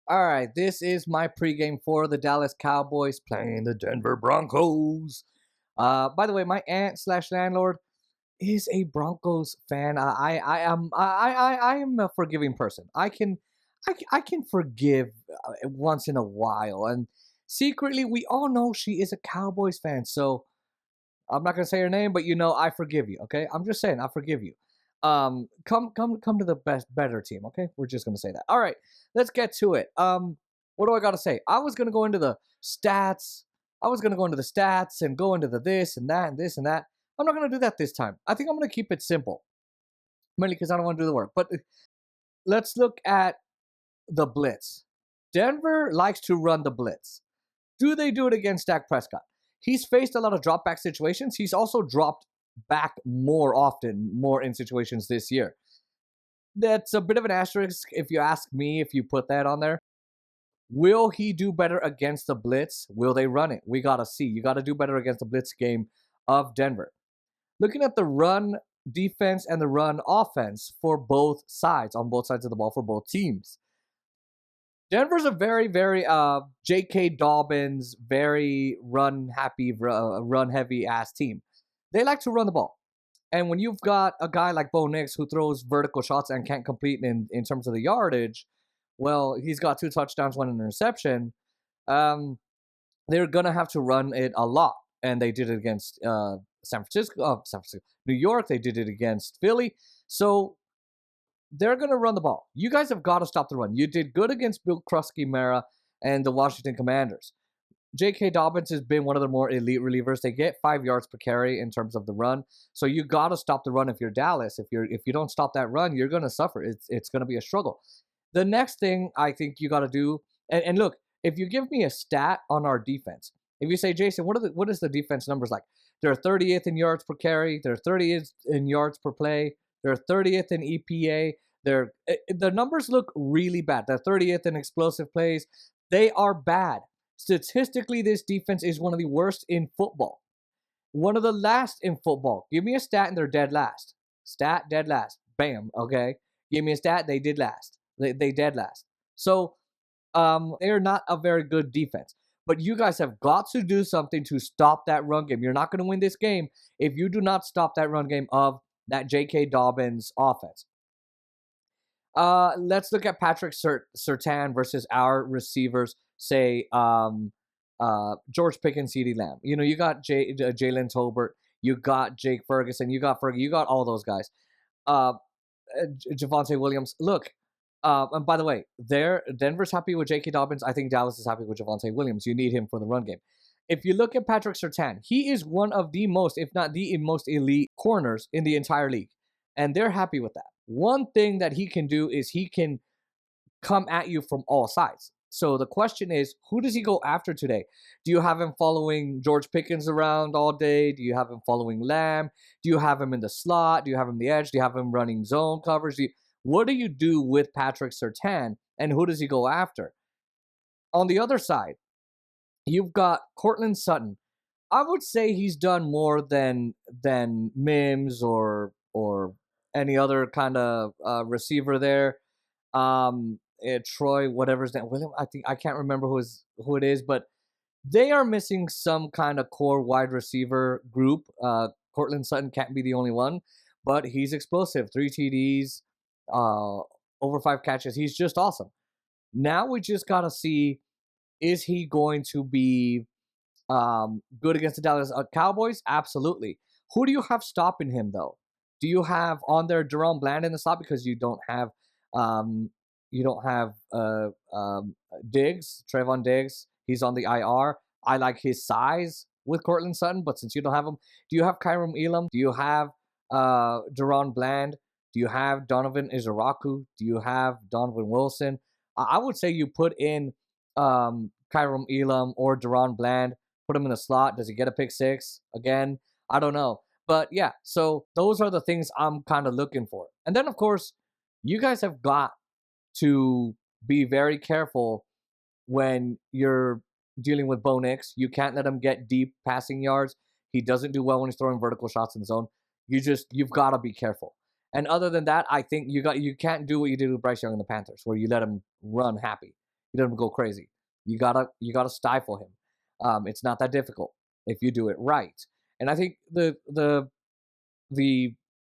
All right, this is my pregame for the Dallas Cowboys playing the Denver Broncos. By the way, my aunt slash landlord is a Broncos fan. I am a forgiving person. I can forgive once in a while, and secretly we all know she is a Cowboys fan. So I'm not gonna say her name, but I forgive you. Okay, I'm just saying I forgive you. Come to the better team. Okay, we're just gonna say that. All right, let's get to it. What do I gotta say? I was gonna go into the stats. I was gonna go into the stats and go into the this and that and this and that. I'm not gonna do that this time. I think I'm gonna keep it simple, mainly because I don't want to do the work. But let's look at the blitz. Denver likes to run the blitz. Do they do it against Dak Prescott? He's faced a lot of drop back situations. He's also dropped back more often, more in situations this year. That's a bit of an asterisk if you ask me, if you put that on there. Will he do better against the blitz? Will they run it? We got to see. You got to do better against the blitz game of Denver. Looking at the run defense and the run offense for both sides, on both sides of the ball for both teams. Denver's a very, very J.K. Dobbins, very run-happy, run-heavy ass team. They like to run the ball. And when you've got a guy like Bo Nix who throws vertical shots and can't complete in terms of the yardage, well, he's got 2 touchdowns, 1 interception. They're going to have to run it a lot. And they did it against San Francisco, New York. They did it against Philly. So they're going to run the ball. You guys have got to stop the run. You did good against Bill Krusky-Mara and the Washington Commanders. J.K. Dobbins has been one of the more elite relievers. They get 5 yards per carry in terms of the run. So you got to stop the run if you're Dallas. If you don't stop that run, you're going to suffer. It's going to be a struggle. The next thing I think you got to do, and look, if you give me a stat on our defense, if you say, Jason, what is the defense numbers like? They're 30th in yards per carry. They're 30th in yards per play. They're 30th in EPA. The numbers look really bad. They're 30th in explosive plays. They are bad. Statistically, this defense is one of the worst in football. One of the last in football. Give me a stat and they're dead last. Stat, dead last. Bam, okay? Give me a stat, they did last. They dead last. So, they're not a very good defense. But you guys have got to do something to stop that run game. You're not going to win this game if you do not stop that run game of that J.K. Dobbins offense. Let's look at Patrick Surtain versus our receivers, say George Pickens, CeeDee Lamb. You got Jalen Tolbert, you got Jake Ferguson, you got Fergie, you got all those guys. Javonte Williams. Look, and by the way, Denver's happy with J.K. Dobbins. I think Dallas is happy with Javonte Williams. You need him for the run game. If you look at Patrick Surtain, he is one of the most, if not the most elite corners in the entire league. And they're happy with that. One thing that he can do is he can come at you from all sides. So the question is, who does he go after today? Do you have him following George Pickens around all day? Do you have him following Lamb? Do you have him in the slot? Do you have him the edge? Do you have him running zone covers? What do you do with Patrick Surtain, and who does he go after? On the other side, you've got Courtland Sutton. I would say he's done more than Mims or any other kind of receiver there. Troy, whatever's that, William. I can't remember who it is, but they are missing some kind of core wide receiver group. Courtland Sutton can't be the only one, but he's explosive. 3 TDs, over 5 catches. He's just awesome. Now we just gotta see, is he going to be good against the Dallas Cowboys? Absolutely. Who do you have stopping him though? Do you have on there Jerome Bland in the slot because you don't have Diggs, Trayvon Diggs? He's on the IR. I like his size with Courtland Sutton, but since you don't have him, do you have Kyron Elam? Do you have Jerome Bland? Do you have Donovan Izaraku? Do you have Donovan Wilson? I would say you put in Kyron Elam or Deron Bland, put him in the slot. Does he get a pick 6 again? I don't know. But yeah, so those are the things I'm kind of looking for. And then, of course, you guys have got to be very careful when you're dealing with Bo Nix. You can't let him get deep passing yards. He doesn't do well when he's throwing vertical shots in the zone. You've got to be careful. And other than that, I think you can't do what you did with Bryce Young and the Panthers, where you let him run happy. he doesn't go crazy. You gotta stifle him. It's not that difficult if you do it right. And I think the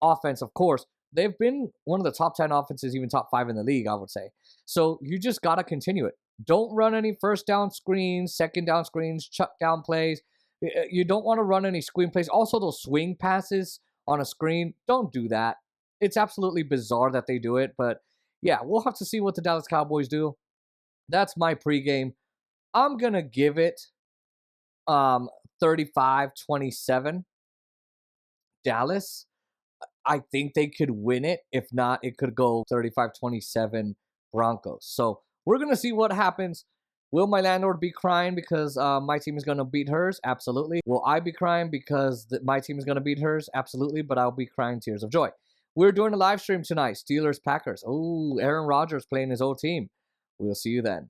offense, of course, they've been one of the top 10 offenses, even top 5 in the league, I would say. So you just got to continue it. Don't run any first down screens, second down screens, chuck down plays. You don't want to run any screen plays. Also, those swing passes on a screen, don't do that. It's absolutely bizarre that they do it. But yeah, we'll have to see what the Dallas Cowboys do. That's my pregame. I'm going to give it 35-27 Dallas. I think they could win it. If not, it could go 35-27 Broncos. So we're going to see what happens. Will my landlord be crying because my team is going to beat hers? Absolutely. Will I be crying because my team is going to beat hers? Absolutely. But I'll be crying tears of joy. We're doing a live stream tonight. Steelers-Packers. Oh, Aaron Rodgers playing his old team. We'll see you then.